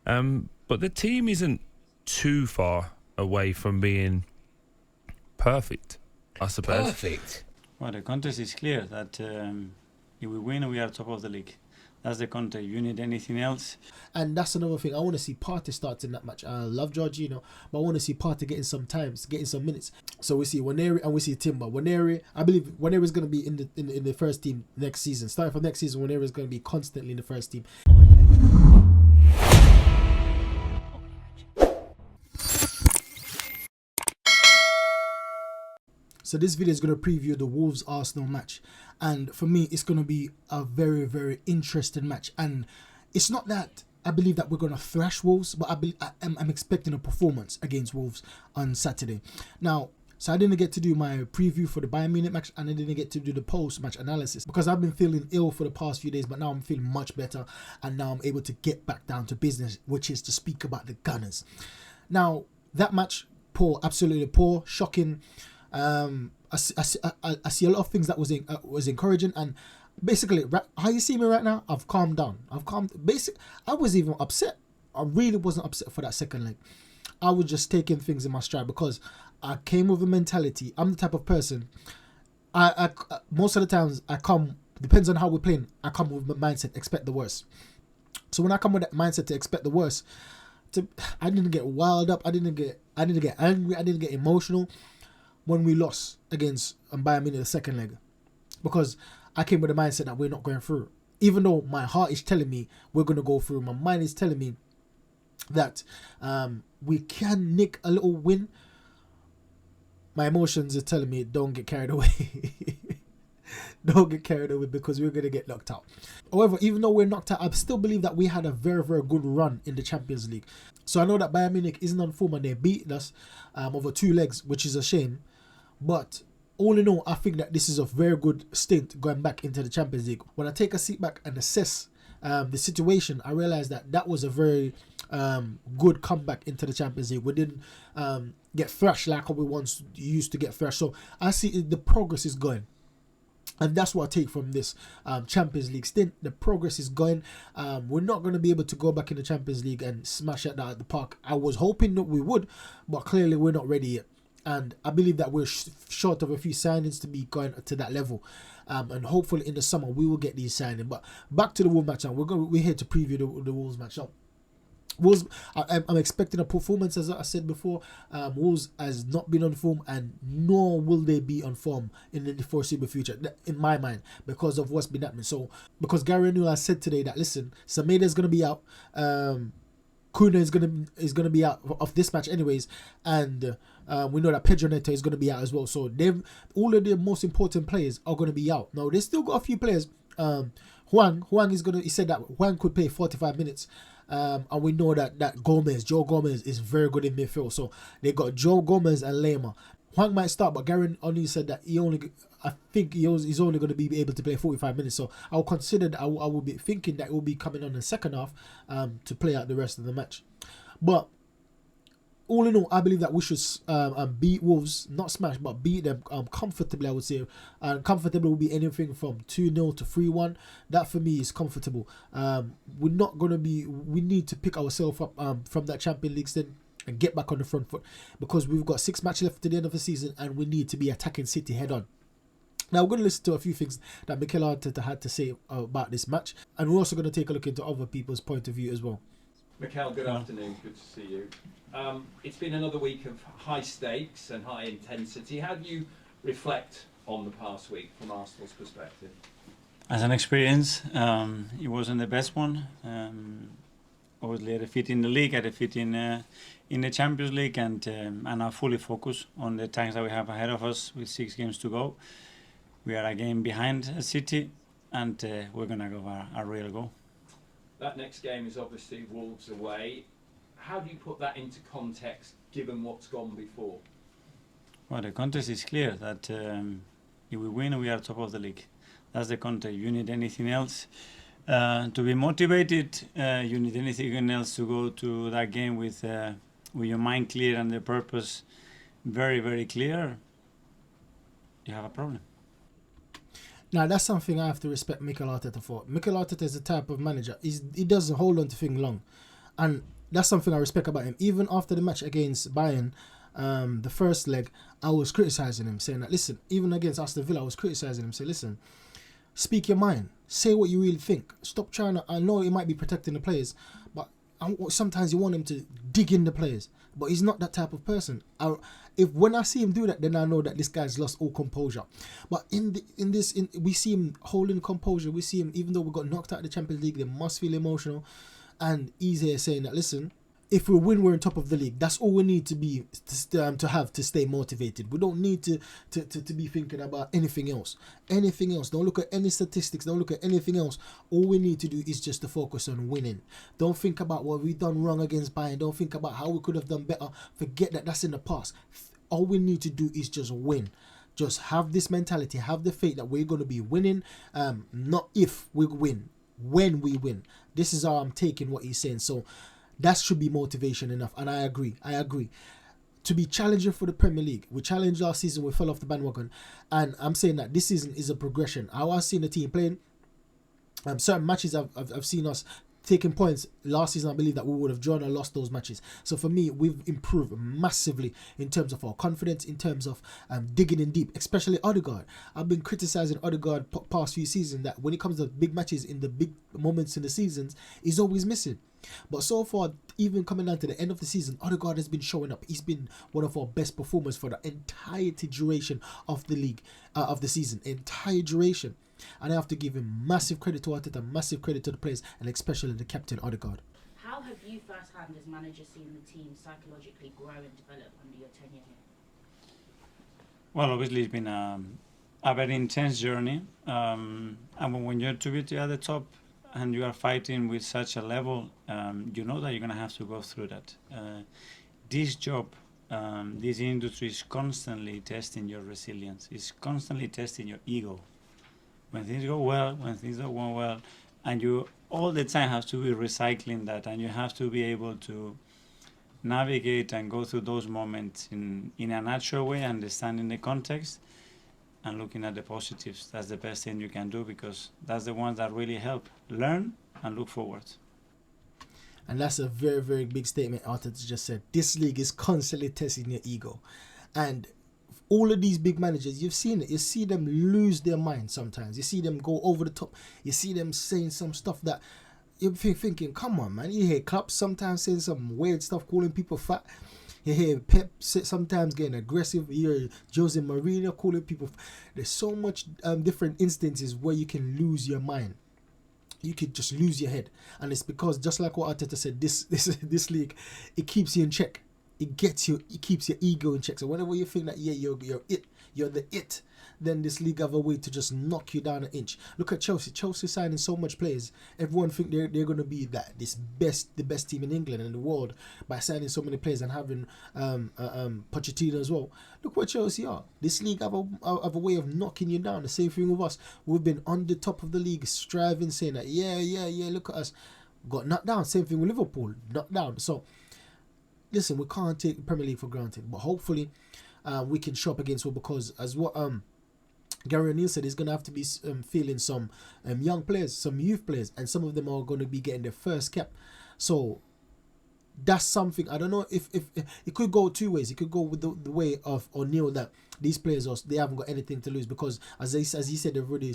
But the team isn't too far away from being perfect, I suppose. Perfect. Well, the contest is clear that if we win, we are top of the league. That's the contest. You need anything else? And that's another thing. I want to see Partey start in that match. I love Jorginho, but I want to see Partey getting some times, getting some minutes. So we see Waneri and we see Timber. Waneri, I believe Waneri is going to be in the first team next season. Starting from next season, Waneri is going to be constantly in the first team. So this video is going to preview the Wolves-Arsenal match. And for me, it's going to be a very, very interesting match. And it's not that I believe that we're going to thrash Wolves, but I'm expecting a performance against Wolves on Saturday. Now, so I didn't get to do my preview for the Bayern Munich match, and I didn't get to do the post-match analysis because I've been feeling ill for the past few days, but now I'm feeling much better, and now I'm able to get back down to business, which is to speak about the Gunners. Now, that match, poor, absolutely poor, shocking. I see a lot of things that was encouraging, and basically, how you see me right now, I've calmed down. I was even upset. I really wasn't upset for that second leg. I was just taking things in my stride because I came with a mentality. I'm the type of person. I most of the times I come, depends on how we're playing. I come with the mindset, expect the worst. So when I come with that mindset to expect the worst, I didn't get wild up. I didn't get angry. I didn't get emotional when we lost against Bayern Munich the second leg, because I came with the mindset that we're not going through. Even though my heart is telling me we're going to go through, my mind is telling me that we can nick a little win. My emotions are telling me don't get carried away. Don't get carried away because we're going to get knocked out. However, even though we're knocked out, I still believe that we had a very, very good run in the Champions League. So I know that Bayern Munich isn't on form and they beat us over 2 legs, which is a shame. But all in all, I think that this is a very good stint going back into the Champions League. When I take a seat back and assess the situation, I realize that was a very good comeback into the Champions League. We didn't get thrashed like how we once used to get thrashed. So I see the progress is going. And that's what I take from this Champions League stint. The progress is going. We're not going to be able to go back in the Champions League and smash it out at the park. I was hoping that we would, but clearly we're not ready yet. And I believe that we're short of a few signings to be going to that level. And hopefully in the summer we will get these signings. But back to the Wolves match now. We're here to preview the Wolves match now. Wolves, I'm expecting a performance, as I said before. Wolves has not been on form, and nor will they be on form in the foreseeable future, in my mind, because of what's been happening. So, because Gary O'Neill has said today that, listen, Semedo is going to be out, Kuna is gonna be out of this match anyways, and we know that Pedro Neto is gonna be out as well. So all of the most important players are gonna be out. Now they still got a few players. Juan is gonna. He said that Juan could play 45 minutes. And we know that Joe Gomez is very good in midfield. So they got Joe Gomez and Lema. Juan might start, but Gary only said that he's only going to be able to play 45 minutes. So I'll consider that I will be thinking that he will be coming on in the second half to play out the rest of the match. But all in all, I believe that we should beat Wolves, not smash, but beat them comfortably, I would say. And comfortable will be anything from 2-0 to 3-1. That for me is comfortable. We need to pick ourselves up from that Champions League stint and get back on the front foot, because we've got 6 matches left to the end of the season and we need to be attacking City head on. Now we're going to listen to a few things that Mikel Arteta had to say about this match, and we're also going to take a look into other people's point of view as well. Mikel, good afternoon, good to see you. It's been another week of high stakes and high intensity. How do you reflect on the past week from Arsenal's perspective? As an experience, it wasn't the best one. Obviously, a defeat in the league, a defeat in the Champions League, and are fully focused on the tasks that we have ahead of us with 6 games to go. We are a game behind City, and we're going to go a real goal. That next game is obviously Wolves away. How do you put that into context, given what's gone before? Well, the context is clear that if we win, we are top of the league. That's the context. You need anything else to be motivated? You need anything else to go to that game with your mind clear and the purpose very, very clear? You have a problem. Now, that's something I have to respect Mikel Arteta for. Mikel Arteta is the type of manager, he doesn't hold on to things long. And that's something I respect about him. Even after the match against Bayern, the first leg, I was criticising him, saying that, listen, even against Aston Villa, I was criticising him, saying, listen, speak your mind, say what you really think. Stop trying to, I know it might be protecting the players, but sometimes you want him to dig in the players, but he's not that type of person. When I see him do that, then I know that this guy's lost all composure. But we see him holding composure. We see him, even though we got knocked out of the Champions League, they must feel emotional. And he's here saying that, listen, if we win, we're on top of the league. That's all we need to be to have to stay motivated. We don't need to be thinking about anything else. Anything else. Don't look at any statistics. Don't look at anything else. All we need to do is just to focus on winning. Don't think about what we've done wrong against Bayern. Don't think about how we could have done better. Forget that. That's in the past. All we need to do is just win. Just have this mentality. Have the faith that we're going to be winning. Not if we win. When we win. This is how I'm taking what he's saying. So that should be motivation enough. And I agree. To be challenging for the Premier League. We challenged last season, we fell off the bandwagon. And I'm saying that this season is a progression. How I've seen the team playing, certain matches I've seen us taking points. Last season, I believe that we would have drawn or lost those matches. So for me, we've improved massively in terms of our confidence, in terms of digging in deep, especially Odegaard. I've been criticising Odegaard past few seasons that when it comes to big matches, in the big moments in the seasons, he's always missing. But so far, even coming down to the end of the season, Odegaard has been showing up. He's been one of our best performers for the entire duration of the league, of the season, entire duration. And I have to give him massive credit to Arteta, massive credit to the players, and especially the captain, Odegaard. How have you firsthand as manager seen the team psychologically grow and develop under your tenure here? Well, obviously it's been a very intense journey. And when you're to be at the top and you are fighting with such a level, you know that you're going to have to go through that. This job, this industry is constantly testing your resilience. It's constantly testing your ego. When things go well, when things don't go well, and you all the time have to be recycling that, and you have to be able to navigate and go through those moments in a natural way, understanding the context and looking at the positives. That's the best thing you can do, because that's the ones that really help learn and look forward. And that's a very, very big statement Arteta just said. This league is constantly testing your ego. And all of these big managers, you've seen it. You see them lose their mind sometimes. You see them go over the top. You see them saying some stuff that you're thinking, come on, man. You hear Klopp sometimes saying some weird stuff, calling people fat. You hear Pep sometimes getting aggressive. You hear Jose Mourinho calling people fat. There's so much different instances where you can lose your mind. You could just lose your head. And it's because, just like what Arteta said, this league, it keeps you in check. It keeps your ego in check. So whenever you think that you're the it, then this league have a way to just knock you down an inch. Look at Chelsea. Chelsea signing so much players. Everyone think they're going to be the best team in England and the world by signing so many players and having Pochettino as well. Look what Chelsea are. This league have a way of knocking you down. The same thing with us. We've been on the top of the league, striving, saying that yeah. Look at us, got knocked down. Same thing with Liverpool, knocked down. So listen, we can't take the Premier League for granted, but hopefully we can show up against it, because as what Gary O'Neill said, he's going to have to be feeling some young players, some youth players, and some of them are going to be getting their first cap. So that's something. I don't know if it could go two ways. It could go with the way of O'Neill, that these players they haven't got anything to lose, because as he said, they've already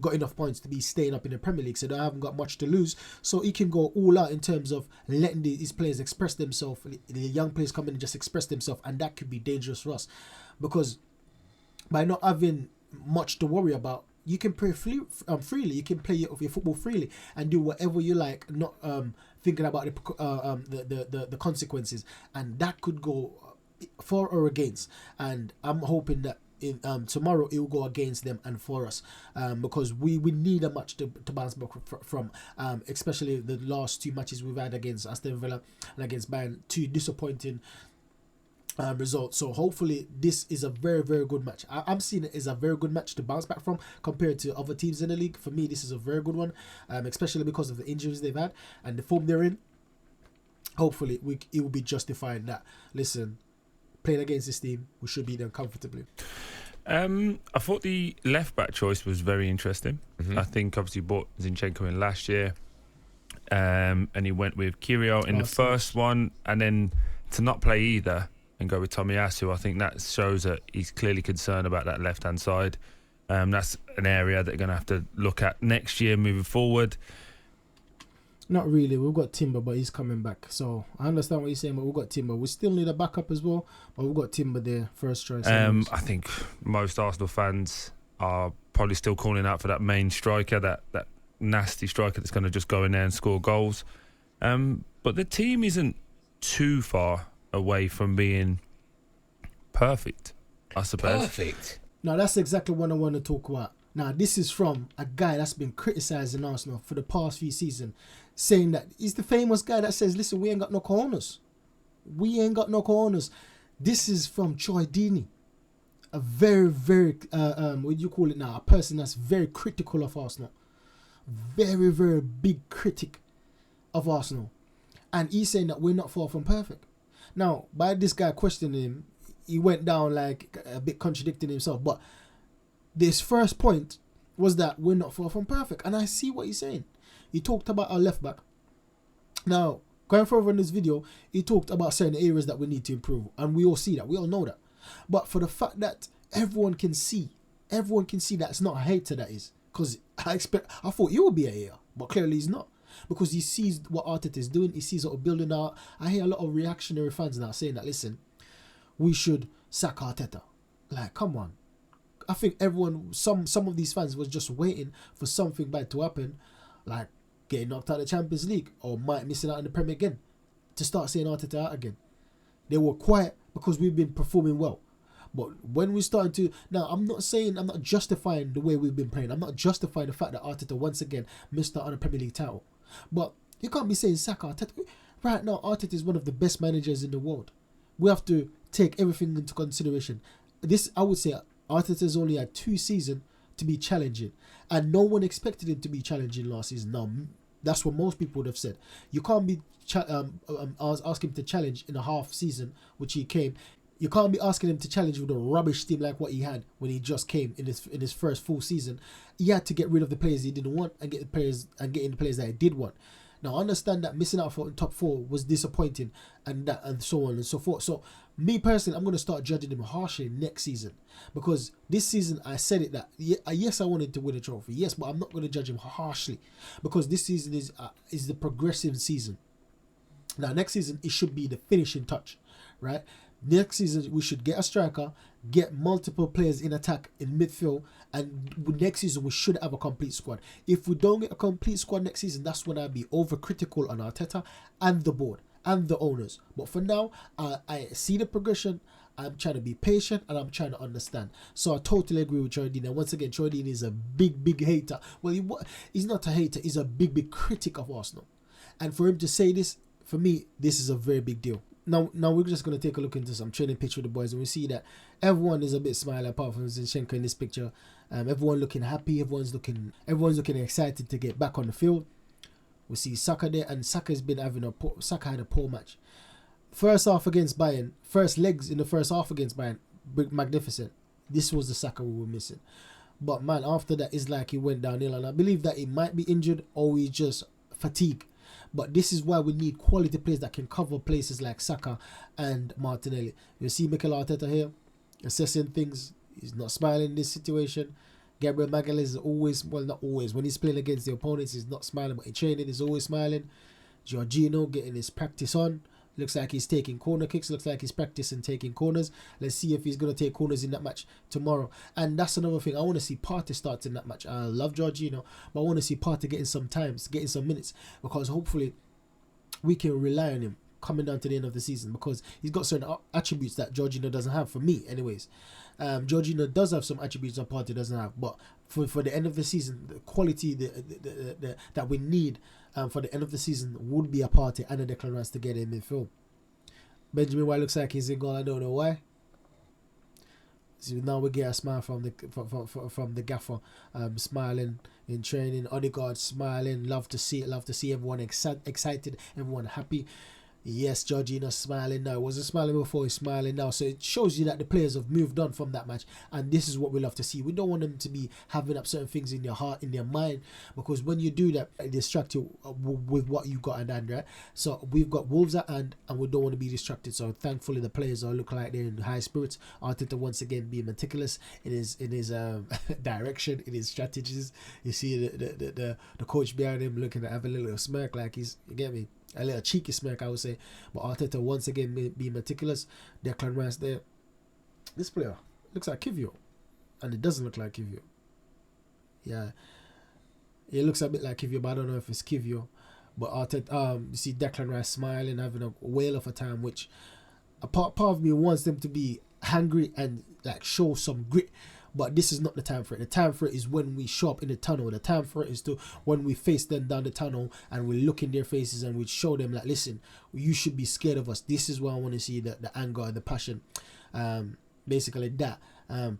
got enough points to be staying up in the Premier League, so they haven't got much to lose. So he can go all out in terms of letting these players express themselves, the young players come in and just express themselves, and that could be dangerous for us, because by not having much to worry about, you can play freely. You can play your football freely and do whatever you like, not thinking about the consequences, and that could go for or against. And I'm hoping that tomorrow it will go against them and for us, because we need a match to bounce back from, especially the last two matches we've had against Aston Villa and against Bayern, two disappointing results. So hopefully this is a very, very good match. I'm seeing it as a very good match to bounce back from compared to other teams in the league. For me, this is a very good one, especially because of the injuries they've had and the form they're in. Hopefully it will be justified that, listen, playing against this team, we should beat them comfortably. I thought the left back choice was very interesting. I think obviously brought Zinchenko in last year. and he went with Kyrgios in the Last first one, and then to not play either and go with Tomiyasu, I think that shows that he's clearly concerned about that left-hand side. That's an area that they're going to have to look at next year moving forward. Not really. We've got Timber, but he's coming back. So I understand what you're saying, but we've got Timber. We still need a backup as well, but we've got Timber there, first choice. I think most Arsenal fans are probably still calling out for that main striker, that nasty striker that's going to just go in there and score goals. But the team isn't too far away from being perfect, I suppose. Perfect. Now, that's exactly what I want to talk about. Now, this is from a guy that's been criticising Arsenal for the past few seasons, saying that he's the famous guy that says, listen, we ain't got no corners. We ain't got no corners. This is from Troy Deeney, a very, very, what do you call it now? A person that's very critical of Arsenal. Very, very big critic of Arsenal. And he's saying that we're not far from perfect. Now, by this guy questioning him, he went down like a bit contradicting himself. But this first point was that we're not far from perfect. And I see what he's saying. He talked about our left back. Now, going further in this video, he talked about certain areas that we need to improve. And we all see that. We all know that. But for the fact that everyone can see that it's not a hater that is. Because I thought he would be a hater. But clearly he's not. Because he sees what Arteta is doing. He sees what we're building out. I hear a lot of reactionary fans now saying that, listen, we should sack Arteta. Like, come on. I think everyone, some of these fans was just waiting for something bad to happen, like getting knocked out of the Champions League or missing out in the Premier again, to start saying Arteta out again. They were quiet because we've been performing well. But when we started to... Now, I'm not justifying the way we've been playing. I'm not justifying the fact that Arteta once again missed out on a Premier League title. But you can't be saying sack Arteta. Right now, Arteta is one of the best managers in the world. We have to take everything into consideration. This, I would say, Arteta's only had 2 seasons to be challenging. And no one expected him to be challenging last season. Now, that's what most people would have said. You can't be asking him to challenge in a half season, which he came. You can't be asking him to challenge with a rubbish team like what he had when he just came in his first full season. He had to get rid of the players he didn't want and get in the players that he did want. Now, I understand that missing out for top 4 was disappointing and so on and so forth. So, me personally, I'm going to start judging him harshly next season. Because this season, I said it that, yes, I wanted to win a trophy. Yes, but I'm not going to judge him harshly. Because this season is the progressive season. Now, next season, it should be the finishing touch, right? Next season, we should get a striker, get multiple players in attack in midfield, and next season we should have a complete squad. If we don't get a complete squad next season, that's when I'll be overcritical on Arteta and the board and the owners. But for now, I see the progression. I'm trying to be patient and I'm trying to understand. So I totally agree with Troy Deeney. And once again, Troy Deeney is a big hater. Well, he's not a hater. He's a big critic of Arsenal. And for him to say this, for me, this is a very big deal. Now we're just going to take a look into some training picture with the boys, and we see that everyone is a bit smiling apart from Zinchenko in this picture. Everyone looking happy, everyone's looking excited to get back on the field. We see Saka there, and Saka had a poor match. First half against Bayern, first legs in the first half against Bayern, magnificent. This was the Saka we were missing. But man, after that, it's like he went downhill, and I believe that he might be injured or he's just fatigued. But this is why we need quality players that can cover places like Saka and Martinelli. You see Mikel Arteta here assessing things. He's not smiling in this situation. Gabriel Magalhaes is always, well, not always, when he's playing against the opponents, he's not smiling, but in training, he's always smiling. Jorginho getting his practice on. Looks like he's taking corner kicks. Looks like he's practicing taking corners. Let's see if he's going to take corners in that match tomorrow. And that's another thing. I want to see Partey start in that match. I love Jorginho, but I want to see Partey getting some times, getting some minutes, because hopefully we can rely on him coming down to the end of the season, because he's got certain attributes that Jorginho doesn't have, for me anyways. Jorginho does have some attributes that Partey doesn't have, but for the end of the season, the quality that we need for the end of the season would be a Partey and a Declan Rice to get in midfield. Benjamin White looks like he's in goal. I don't know why. So now we get a smile from the gaffer, smiling in training. Odegaard smiling. Love to see it. Love to see everyone excited, everyone happy. Yes, Jorginho's smiling now. Wasn't smiling before, he's smiling now. So it shows you that the players have moved on from that match, and this is what we love to see. We don't want them to be having up certain things in their heart, in their mind, because when you do that, it distracts you with what you got at hand, right? So we've got Wolves at hand, and we don't want to be distracted. So thankfully, the players are looking like they're in high spirits. Arteta once again being meticulous in his direction, in his strategies. You see the coach behind him looking at having a little smirk, like he's, you get me, a little cheeky smirk, I would say. But Arteta once again being meticulous. Declan Rice there. This player looks like Kivio, and it doesn't look like Kivio. Yeah, it looks a bit like Kivio, but I don't know if it's Kivio. But Arteta, you see Declan Rice smiling, having a whale of a time, which a part of me wants them to be hungry and like show some grit. But this is not the time for it. The time for it is when we show up in the tunnel. The time for it is to when we face them down the tunnel and we look in their faces and we show them like, listen, you should be scared of us. This is what I want to see, the anger and the passion. Basically that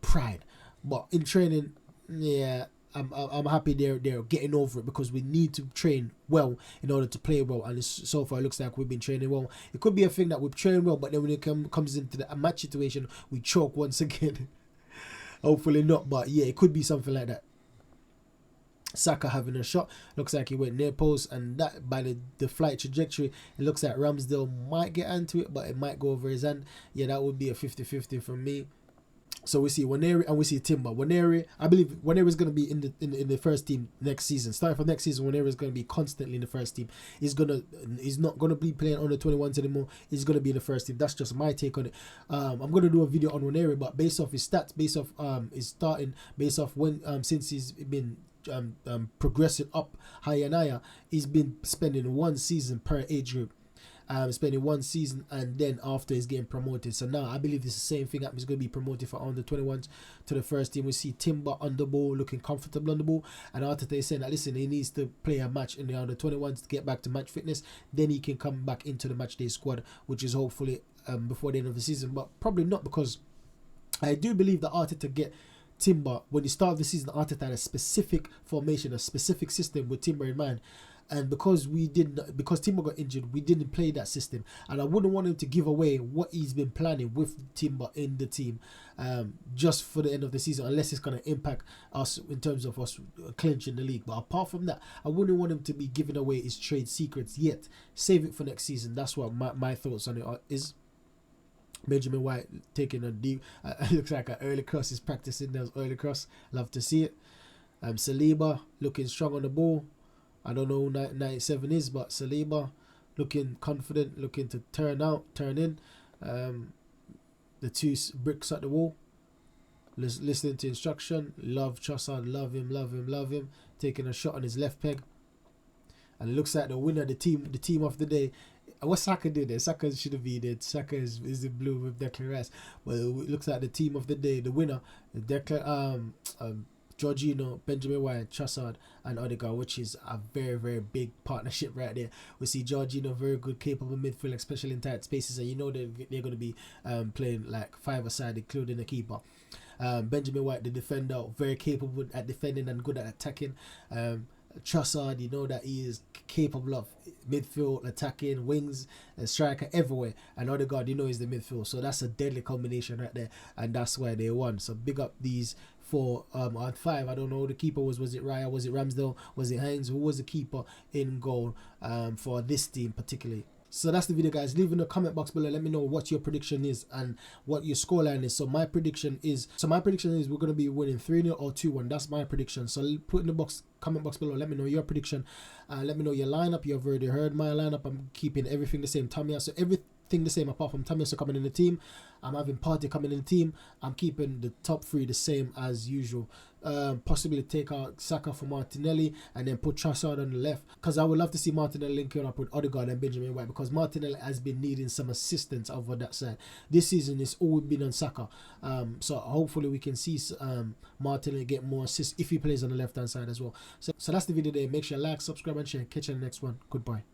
pride. But in training, yeah, I'm happy they're getting over it, because we need to train well in order to play well, and so far it looks like we've been training well. It could be a thing that we've trained well, but then when it comes into the match situation, we choke once again. Hopefully not, but yeah, it could be something like that. Saka having a shot, looks like he went near post, and that by the flight trajectory, it looks like Ramsdale might get onto it, but it might go over his hand. Yeah, that would be a 50-50 from me. So we see Waneri and we see Timber. Waneri, I believe Waneri is going to be in the first team next season. Starting from next season, Waneri is going to be constantly in the first team. He's not going to be playing under 21s anymore. He's going to be in the first team. That's just my take on it. I'm going to do a video on Waneri, but based off his stats, based off his starting, based off when since he's been progressing up higher and higher, he's been spending 1 season per age group. Spending 1 season, and then after he's getting promoted. So now I believe it's the same thing. He's going to be promoted for under 21s to the first team. We see Timber on the ball, looking comfortable on the ball, and Arteta is saying that listen, he needs to play a match in the under 21s to get back to match fitness. Then he can come back into the match day squad, which is hopefully before the end of the season, but probably not, because I do believe that Arteta get Timber when he started the season. Arteta had a specific formation, a specific system with Timber in mind. And because Timber got injured, we didn't play that system, and I wouldn't want him to give away what he's been planning with Timber in the team, just for the end of the season, unless it's going to impact us in terms of us clinching the league. But apart from that, I wouldn't want him to be giving away his trade secrets yet. Save it for next season. That's what my thoughts on it is. Benjamin White taking a deep, it looks like an early cross. He's practicing those early cross. Love to see it. Saliba looking strong on the ball. I don't know who 97 is, but Saliba looking confident, looking to turn in. The 2 bricks at the wall. Listening to instruction. Love Trossard, love him. Taking a shot on his left peg. And it looks like the winner, the team of the day. What Saka did there? Saka should have been there. Saka is in blue with Declan Rice. But it looks like the team of the day, the winner, Jorginho, Benjamin White, Trossard, and Odegaard, which is a very, very big partnership right there. We see Jorginho, very good, capable midfield, especially in tight spaces, and you know they're going to be playing like 5-a-side, including the keeper. Benjamin White, the defender, very capable at defending and good at attacking. Trossard, you know that he is capable of midfield, attacking, wings, and striker everywhere. And Odegaard, you know, he's the midfield. So that's a deadly combination right there, and that's why they won. So big up these 4 on 5. I don't know who the keeper was. Was it Raya? Was it Ramsdale? Was it Hines? Who was the keeper in goal for this team particularly? So that's the video, guys. Leave in the comment box below. Let me know what your prediction is and what your scoreline is. So my prediction is we're going to be winning 3-0 or 2-1. That's my prediction. So put in the comment box below. Let me know your prediction. Let me know your lineup. You've already heard my lineup. I'm keeping everything the same. Tomiyasu, everything the same apart from Tomiyasu coming in the team. I'm having Partey coming in the team. I'm keeping the top 3 the same as usual. Possibly take out Saka for Martinelli and then put Trossard on the left, because I would love to see Martinelli linking up with Odegaard and Benjamin White, because Martinelli has been needing some assistance over that side. This season it's all been on Saka, so hopefully we can see Martinelli get more assists if he plays on the left hand side as well. So that's the video there. Make sure you like, subscribe and share. Catch you in the next one. Goodbye.